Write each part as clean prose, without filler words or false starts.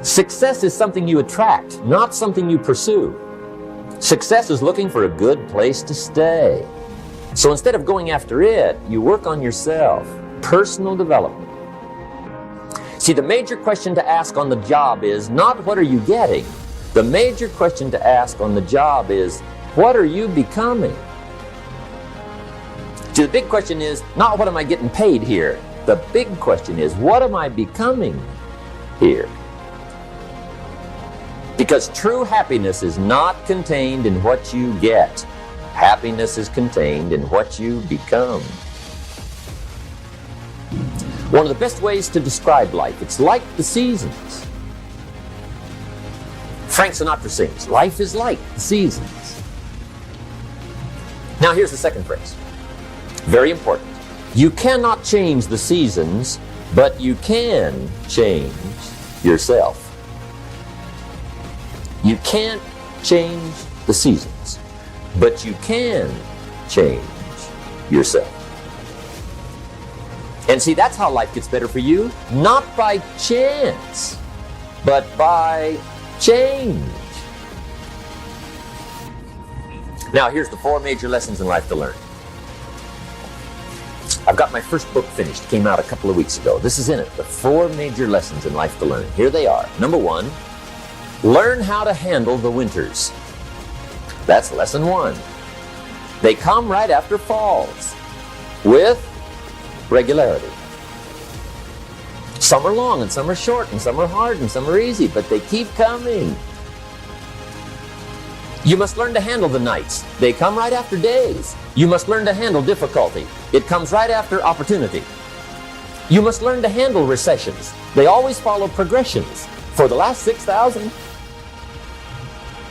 Success is something you attract, not something you pursue. Success is looking for a good place to stay. So instead of going after it, you work on yourself. Personal development. See, the major question to ask on the job is not what are you getting? The major question to ask on the job is what are you becoming? See, the big question is not what am I getting paid here? The big question is what am I becoming here? Because true happiness is not contained in what you get. Happiness is contained in what you become. One of the best ways to describe life, it's like the seasons. Frank Sinatra sings, life is like the seasons. Now here's the second phrase. Very important. You cannot change the seasons, but you can change yourself. You can't change the seasons, but you can change yourself. And see, that's how life gets better for you, not by chance, but by change. Now, here's the 4 major lessons in life to learn. I've got my first book finished. It came out a couple of weeks ago. This is in it, the 4 major lessons in life to learn. Here they are. Number 1, learn how to handle the winters. That's lesson 1. They come right after falls with regularity. Some are long and some are short and some are hard and some are easy, but they keep coming. You must learn to handle the nights. They come right after days. You must learn to handle difficulty. It comes right after opportunity. You must learn to handle recessions. They always follow progressions. For the last 6,000.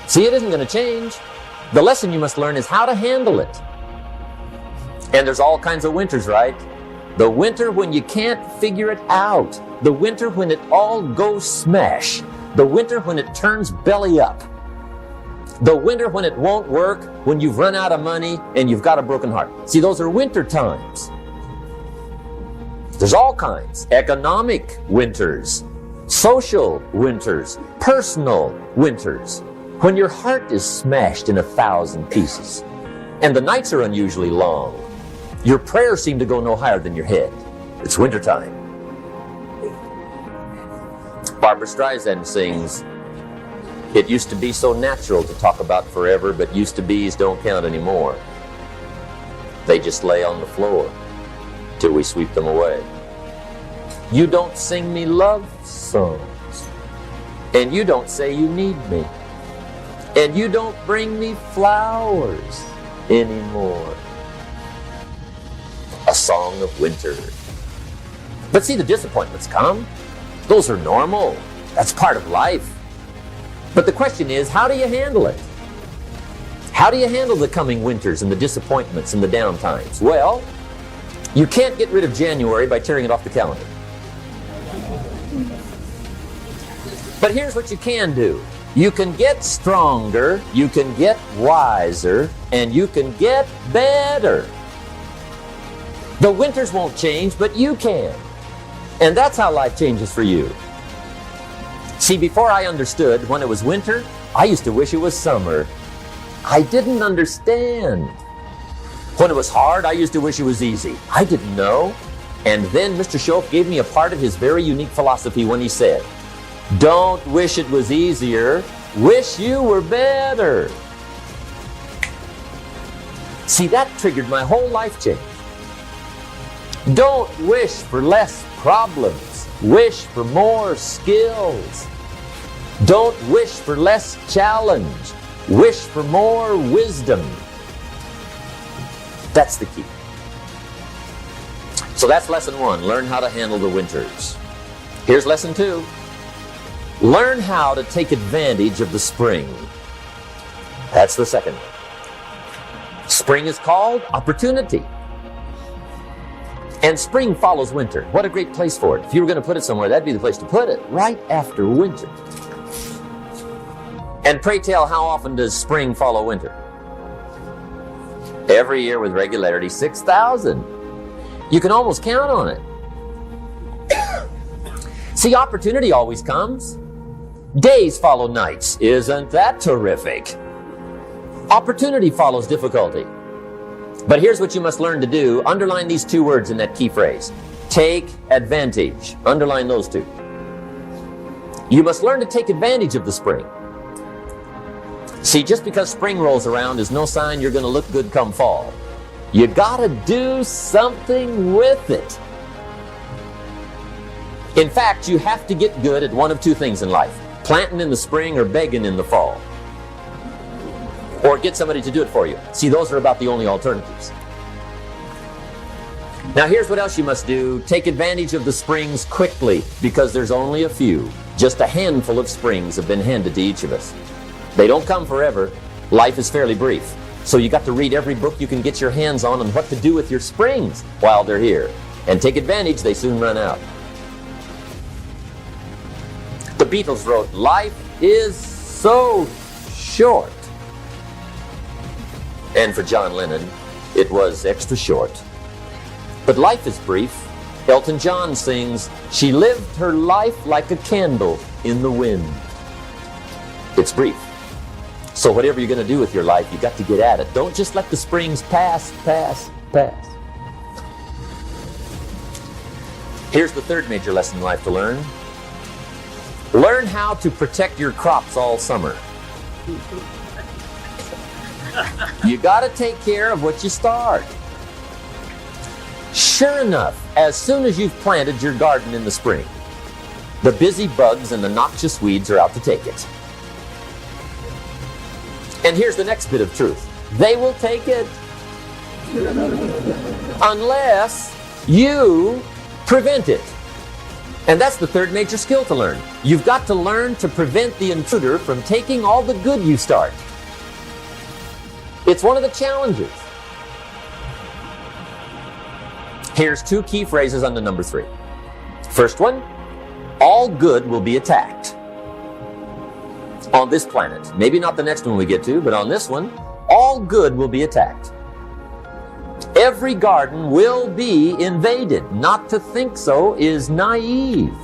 See, it isn't going to change. The lesson you must learn is how to handle it. And there's all kinds of winters, right? The winter when you can't figure it out. The winter when it all goes smash. The winter when it turns belly up. The winter when it won't work, when you've run out of money and you've got a broken heart. See, those are winter times. There's all kinds. Economic winters, social winters, personal winters. When your heart is smashed in 1,000 pieces and the nights are unusually long, your prayers seem to go no higher than your head. It's wintertime. Barbra Streisand sings, "It used to be so natural to talk about forever, but used to be's don't count anymore. They just lay on the floor till we sweep them away. You don't sing me love songs, and you don't say you need me, and you don't bring me flowers anymore." A song of winter. But see, the disappointments come. Those are normal. That's part of life. But the question is, how do you handle it? How do you handle the coming winters and the disappointments and the downtimes? Well, you can't get rid of January by tearing it off the calendar. But here's what you can do. You can get stronger, you can get wiser, and you can get better. The winters won't change, but you can. And that's how life changes for you. See, before I understood when it was winter, I used to wish it was summer. I didn't understand. When it was hard, I used to wish it was easy. I didn't know. And then Mr. Schoaf gave me a part of his very unique philosophy when he said, "Don't wish it was easier, wish you were better." See, that triggered my whole life change. Don't wish for less problems, wish for more skills. Don't wish for less challenge, wish for more wisdom. That's the key. So that's lesson 1, learn how to handle the winters. Here's lesson 2, learn how to take advantage of the spring. That's the second one. Spring is called opportunity. And spring follows winter. What a great place for it. If you were going to put it somewhere, that'd be the place to put it, right after winter. And pray tell, how often does spring follow winter? Every year with regularity, 6,000. You can almost count on it. See, opportunity always comes. Days follow nights. Isn't that terrific? Opportunity follows difficulty. But here's what you must learn to do. Underline these two words in that key phrase. Take advantage. Underline those two. You must learn to take advantage of the spring. See, just because spring rolls around is no sign you're going to look good come fall. You got to do something with it. In fact, you have to get good at one of two things in life. Planting in the spring or begging in the fall. Or get somebody to do it for you. See, those are about the only alternatives. Now here's what else you must do. Take advantage of the springs quickly, because there's only a few. Just a handful of springs have been handed to each of us. They don't come forever. Life is fairly brief. So you got to read every book you can get your hands on what to do with your springs while they're here. And take advantage, they soon run out. The Beatles wrote, "Life is so short." And for John Lennon, it was extra short. But life is brief. Elton John sings, "She lived her life like a candle in the wind." It's brief. So whatever you're going to do with your life, you got to get at it. Don't just let the springs pass. Here's the third major lesson in life to learn. Learn how to protect your crops all summer. You got to take care of what you start. Sure enough, as soon as you've planted your garden in the spring, the busy bugs and the noxious weeds are out to take it. And here's the next bit of truth. They will take it unless you prevent it. And that's the third major skill to learn. You've got to learn to prevent the intruder from taking all the good you start. It's one of the challenges. Here's two key phrases under number 3. First one, all good will be attacked. On this planet. Maybe not the next one we get to, but on this one, all good will be attacked. Every garden will be invaded. Not to think so is naive.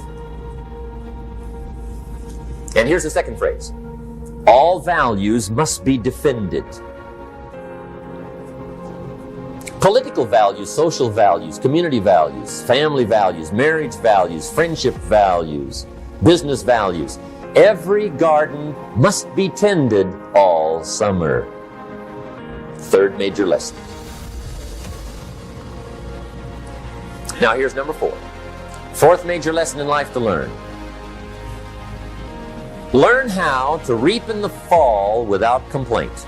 And here's the second phrase. All values must be defended. Political values, social values, community values, family values, marriage values, friendship values, business values. Every garden must be tended all summer. Third major lesson. Now here's number 4. Fourth major lesson in life to learn. Learn how to reap in the fall without complaint.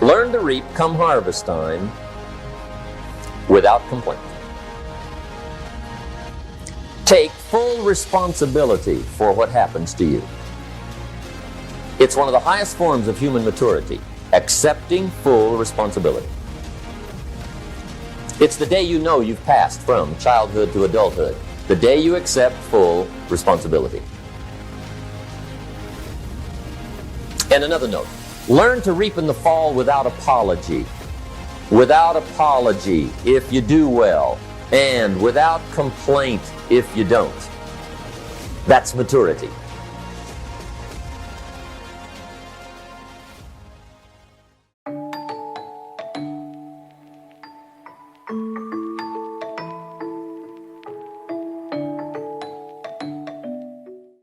Learn to reap come harvest time without complaint. Take full responsibility for what happens to you. It's one of the highest forms of human maturity, accepting full responsibility. It's the day you know you've passed from childhood to adulthood, the day you accept full responsibility. And another note, learn to reap in the fall without apology. Without apology if you do well, and without complaint if you don't. That's maturity.